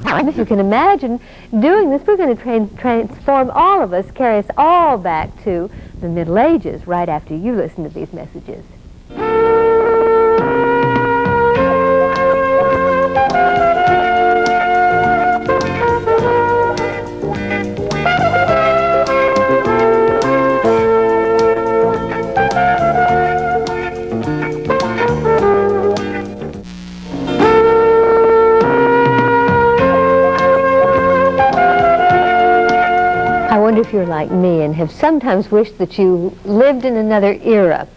And if you can imagine doing this, we're going to transform all of us, carry us all back to the Middle Ages right after you listen to these messages. If you're like me and have sometimes wished that you lived in another era.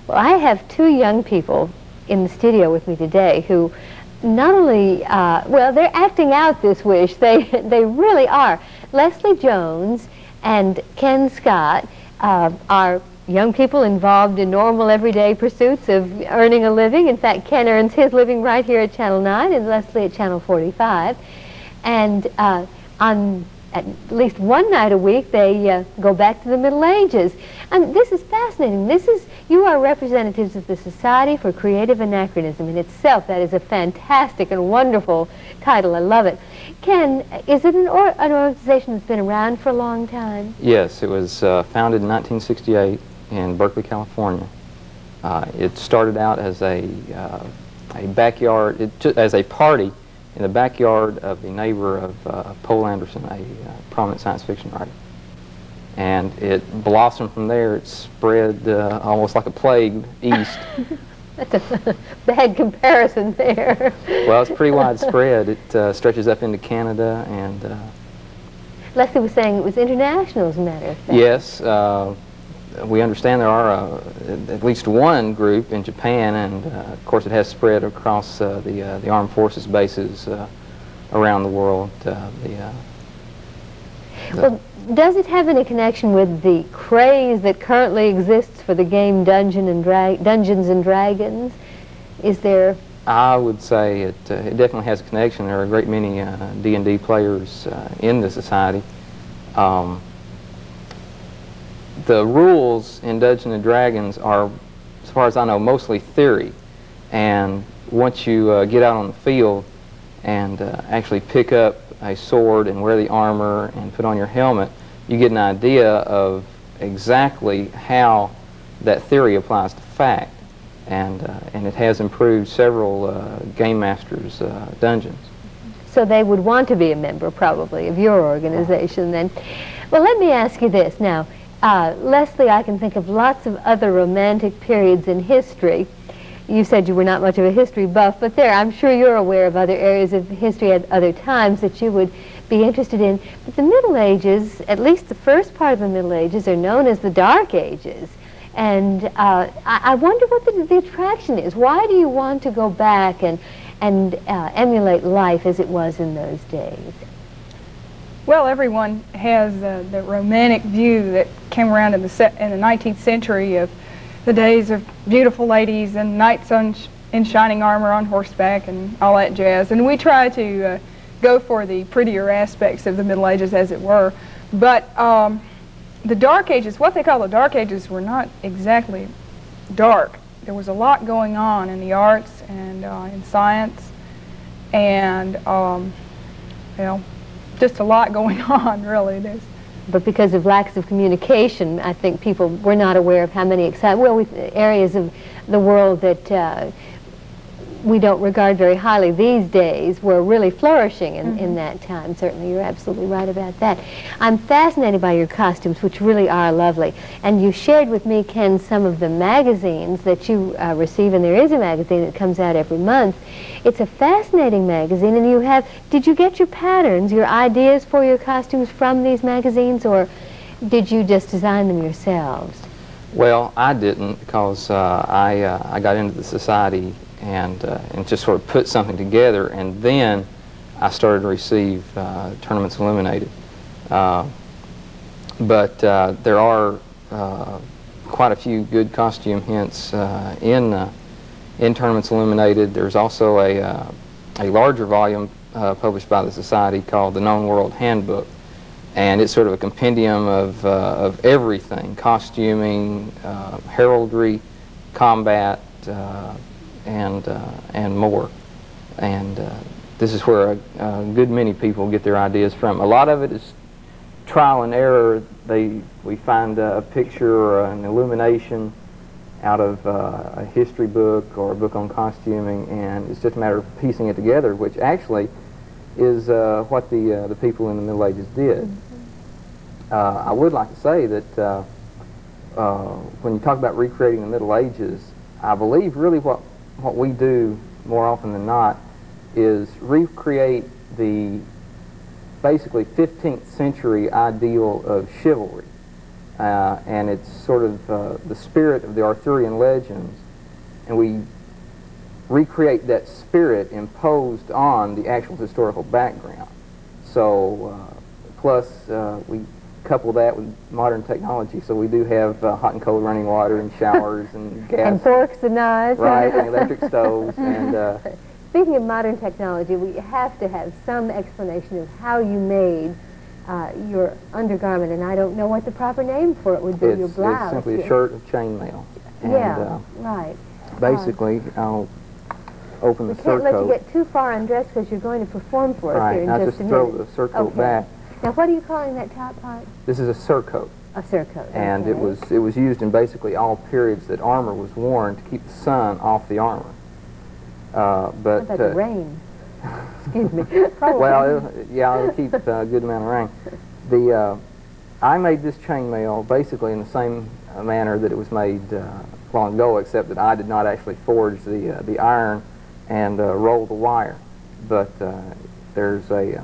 Well, I have two young people in the studio with me today who not only, well, they're acting out this wish. They really are. Leslie Jones and Ken Scott are young people involved in normal everyday pursuits of earning a living. In fact, Ken earns his living right here at Channel 9 and Leslie at Channel 45. And on at least one night a week, they go back to the Middle Ages. And this is fascinating. You are representatives of the Society for Creative Anachronism. In itself, that is a fantastic and wonderful title. I love it. Ken, is it an organization that's been around for a long time? Yes, it was founded in 1968 in Berkeley, California. It started out as a backyard, as a party in the backyard of the neighbor of Poul Anderson, a prominent science fiction writer. And it blossomed from there. It spread almost like a plague east. That's a bad comparison there. Well, it's pretty widespread. It stretches up into Canada and... Leslie was saying it was international, as a matter of fact. Yes. We understand there are at least one group in Japan, and of course it has spread across the armed forces bases around the world. Well, does it have any connection with the craze that currently exists for the game Dungeons and Dragons? Is there... I would say it definitely has a connection. There are a great many D&D players in the society. The rules in Dungeons & Dragons are, as far as I know, mostly theory. And once you get out on the field and actually pick up a sword and wear the armor and put on your helmet, you get an idea of exactly how that theory applies to fact. And it has improved several Game Masters dungeons. So they would want to be a member, probably, of your organization then. Well, let me ask you this now. Leslie, I can think of lots of other romantic periods in history. You said you were not much of a history buff, but I'm sure you're aware of other areas of history at other times that you would be interested in. But the Middle Ages, at least the first part of the Middle Ages, are known as the Dark Ages. And I wonder what the attraction is. Why do you want to go back and emulate life as it was in those days? Well, everyone has the romantic view that came around in the 19th century of the days of beautiful ladies and knights in shining armor on horseback and all that jazz. And we try to go for the prettier aspects of the Middle Ages, as it were. But the Dark Ages, what they call the Dark Ages, were not exactly dark. There was a lot going on in the arts and in science, and well, just a lot going on, really. But because of lacks of communication, I think people were not aware of how many areas of the world that we don't regard very highly these days were really flourishing in that time. Certainly, you're absolutely right about that. I'm fascinated by your costumes, which really are lovely. And you shared with me, Ken, some of the magazines that you receive, and there is a magazine that comes out every month. It's a fascinating magazine, and you have, did you get your patterns, your ideas for your costumes from these magazines, or did you just design them yourselves? Well, I didn't, because I got into the society and just sort of put something together, and then I started to receive tournaments illuminated. But there are quite a few good costume hints in tournaments illuminated. There's also a larger volume published by the Society called the Known World Handbook, and it's sort of a compendium of everything: costuming, heraldry, combat, and more. And this is where a good many people get their ideas from. A lot of it is trial and error. We find a picture or an illumination out of a history book or a book on costuming, and it's just a matter of piecing it together, which actually is what the people in the Middle Ages did. I would like to say that when you talk about recreating the Middle Ages, I believe really what we do more often than not is recreate the basically 15th century ideal of chivalry. And it's sort of the spirit of the Arthurian legends, and we recreate that spirit imposed on the actual historical background. So, plus we couple that with modern technology, so we do have hot and cold running water and showers and gas. And forks and knives. Right, and electric stoves. And speaking of modern technology, we have to have some explanation of how you made your undergarment, and I don't know what the proper name for it would be. Your blouse. It's simply a shirt of chainmail. Yeah, right. Basically, I'll open the surcoat. We can't let you get too far undressed because you're going to perform for us here in just a minute. Right, I'll just throw the surcoat back. Now, what are you calling that top part? This is a surcoat. A surcoat. And okay. it was used in basically all periods that armor was worn to keep the sun off the armor. How about the rain? Excuse me. Well, yeah, it'll keep a good amount of rain. I made this chainmail basically in the same manner that it was made long ago, except that I did not actually forge the iron and roll the wire. But there's a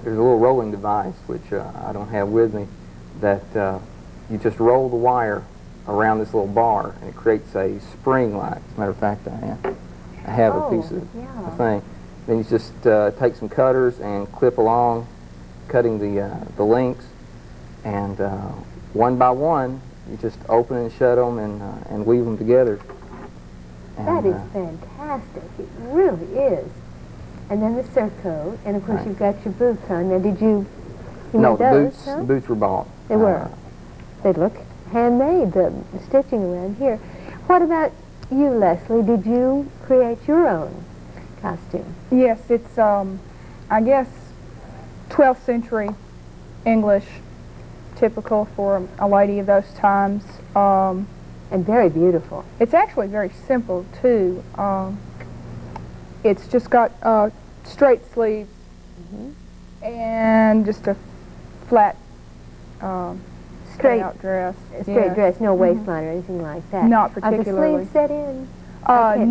little rolling device, which I don't have with me, that you just roll the wire around this little bar, and it creates a spring-like. As a matter of fact, I have a piece of the thing. Then you just take some cutters and clip along, cutting the links, and one by one, you just open and shut them and weave them together. And, that is fantastic. It really is. And then the surcoat, and of course you've got your boots on. Now, did you no, those, the boots were bought. They were. They look handmade, the stitching around here. What about you, Leslie? Did you create your own costume? Yes, it's, I guess, 12th century English, typical for a lady of those times. And very beautiful. It's actually very simple, too. It's just got straight sleeves and just a flat straight out dress. Straight dress, no waistline or anything like that. Not particularly. Are the sleeves set in?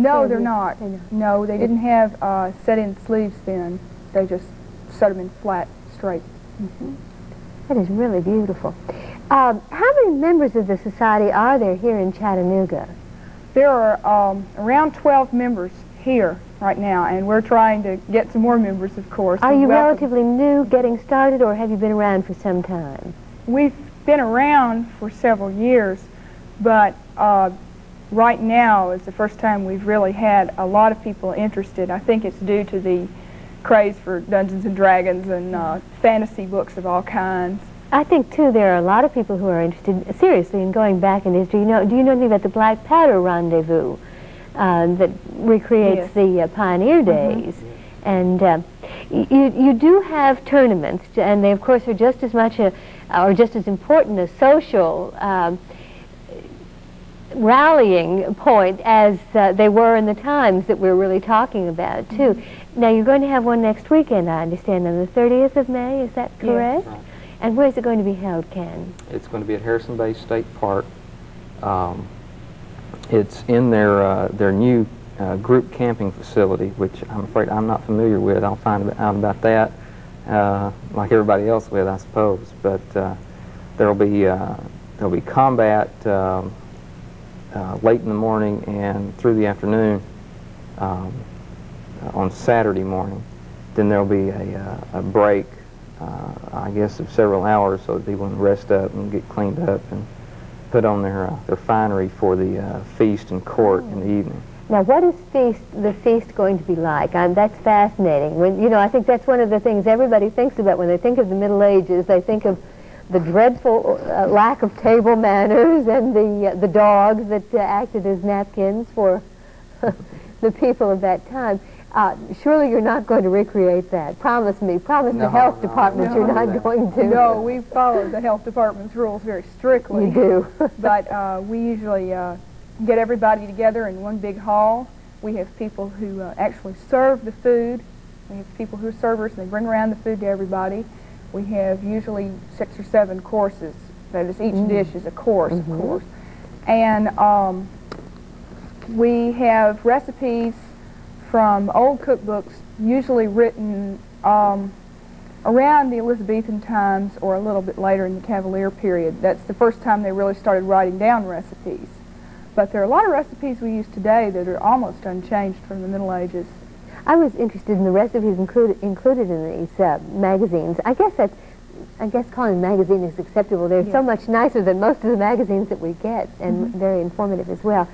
No, they're not. No, they didn't have set-in sleeves then. They just set them in flat, straight. That is really beautiful. How many members of the society are there here in Chattanooga? There are around 12 members here right now, and we're trying to get some more members, of course. Are you relatively new getting started, or have you been around for some time? We've been around for several years, but right now is the first time we've really had a lot of people interested. I think it's due to the craze for Dungeons and Dragons and fantasy books of all kinds. I think, too, there are a lot of people who are interested, seriously, in going back in history. Do you know anything about the Black Powder Rendezvous that recreates the pioneer days? And you do have tournaments, and they, of course, are just as much or just as important a social rallying point as they were in the times that we're really talking about, too. Now, you're going to have one next weekend, I understand, on the 30th of May, is that correct? Yes. And where is it going to be held, Ken? It's going to be at Harrison Bay State Park. It's in their new group camping facility, which I'm afraid I'm not familiar with. I'll find out about that, like everybody else with, I suppose. But there'll be combat late in the morning and through the afternoon on Saturday morning. Then there'll be a break, I guess, of several hours so that people can rest up and get cleaned up and put on their finery for the feast and court in the evening. Now, what is the feast going to be like? That's fascinating. I think that's one of the things everybody thinks about when they think of the Middle Ages. They think of the dreadful lack of table manners and the dogs that acted as napkins for the people of that time. Surely you're not going to recreate that. Promise me. Promise the health department you're not going to. No, we follow the health department's rules very strictly. You do. But we usually get everybody together in one big hall. We have people who actually serve the food. We have people who are servers, and they bring around the food to everybody. We have usually 6 or 7 courses. That is, each dish is a course, of course. And we have recipes from old cookbooks, usually written around the Elizabethan times or a little bit later in the Cavalier period. That's the first time they really started writing down recipes. But there are a lot of recipes we use today that are almost unchanged from the Middle Ages. I was interested in the recipes included in these magazines. I guess calling them magazine is acceptable. They're so much nicer than most of the magazines that we get, and very informative as well.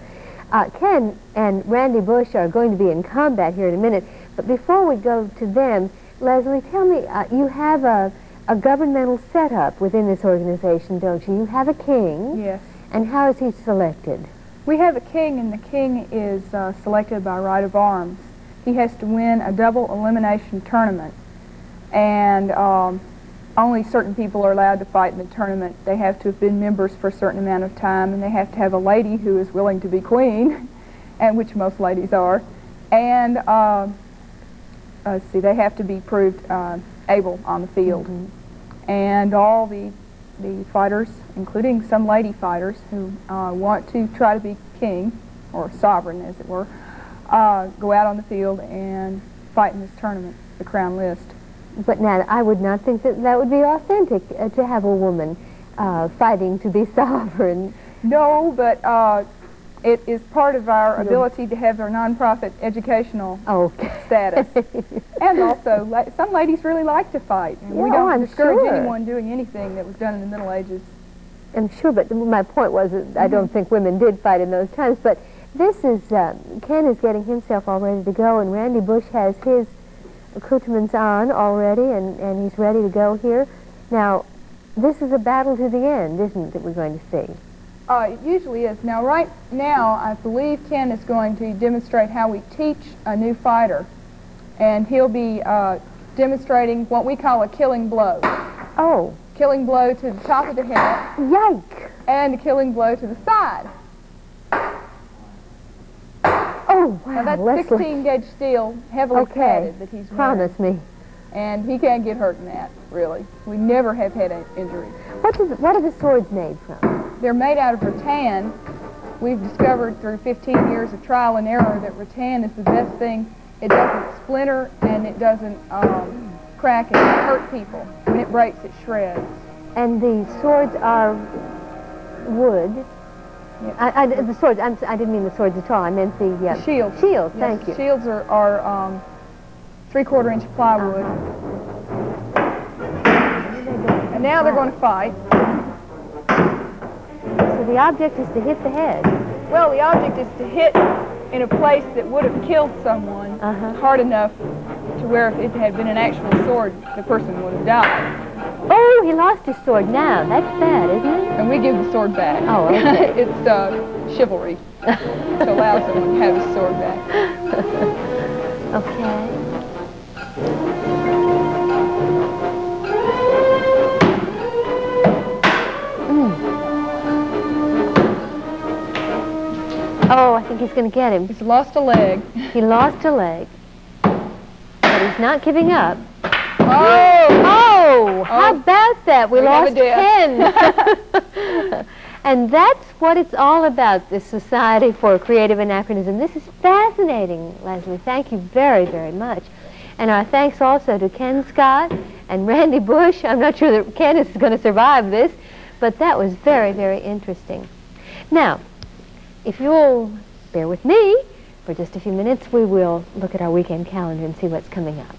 Ken and Randy Bush are going to be in combat here in a minute, but before we go to them, Leslie, tell me, you have a governmental setup within this organization, don't you? You have a king. Yes. And how is he selected? We have a king, and the king is selected by right of arms. He has to win a double elimination tournament, and only certain people are allowed to fight in the tournament. They have to have been members for a certain amount of time, and they have to have a lady who is willing to be queen, and which most ladies are. And let's see, they have to be proved able on the field. And all the fighters, including some lady fighters who want to try to be king, or sovereign as it were, go out on the field and fight in this tournament, the Crown List. But now, I would not think that that would be authentic to have a woman fighting to be sovereign. No, but it is part of our ability to have our nonprofit educational status. And also, some ladies really like to fight. And we don't discourage anyone doing anything that was done in the Middle Ages. I'm sure, but my point was that I don't think women did fight in those times. But this is, Ken is getting himself all ready to go, and Randy Bush has his accoutrements on already, and he's ready to go here. Now, this is a battle to the end, isn't it, that we're going to see? It usually is. Now, right now, I believe Ken is going to demonstrate how we teach a new fighter, and he'll be demonstrating what we call a killing blow. Oh. Killing blow to the top of the head. Yike! And a killing blow to the side. Oh, wow, now that's 16-gauge steel, heavily padded, that he's wearing. Promise me. And he can't get hurt in that, really. We never have had injuries. What are the swords made from? They're made out of rattan. We've discovered through 15 years of trial and error that rattan is the best thing. It doesn't splinter, and it doesn't crack and hurt people. When it breaks, it shreds. And the swords are wood. Yep. The swords, I didn't mean the swords at all. I meant the shields. Shields, thank you. Shields are 3/4-inch plywood. And now they're going to fight. So the object is to hit the head. Well, the object is to hit in a place that would have killed someone hard enough to where if it had been an actual sword, the person would have died. Oh, he lost his sword now. That's bad, isn't it? And we give the sword back. Oh, okay. It's chivalry to allow someone to have his sword back. Okay. Oh, I think he's going to get him. He's lost a leg. He lost a leg. But he's not giving up. Oh! How about that? We lost 10. And that's what it's all about, this Society for Creative Anachronism. This is fascinating, Leslie. Thank you very, very much. And our thanks also to Ken Scott and Randy Bush. I'm not sure that Ken is going to survive this, but that was very, very interesting. Now, if you'll bear with me for just a few minutes, we will look at our weekend calendar and see what's coming up.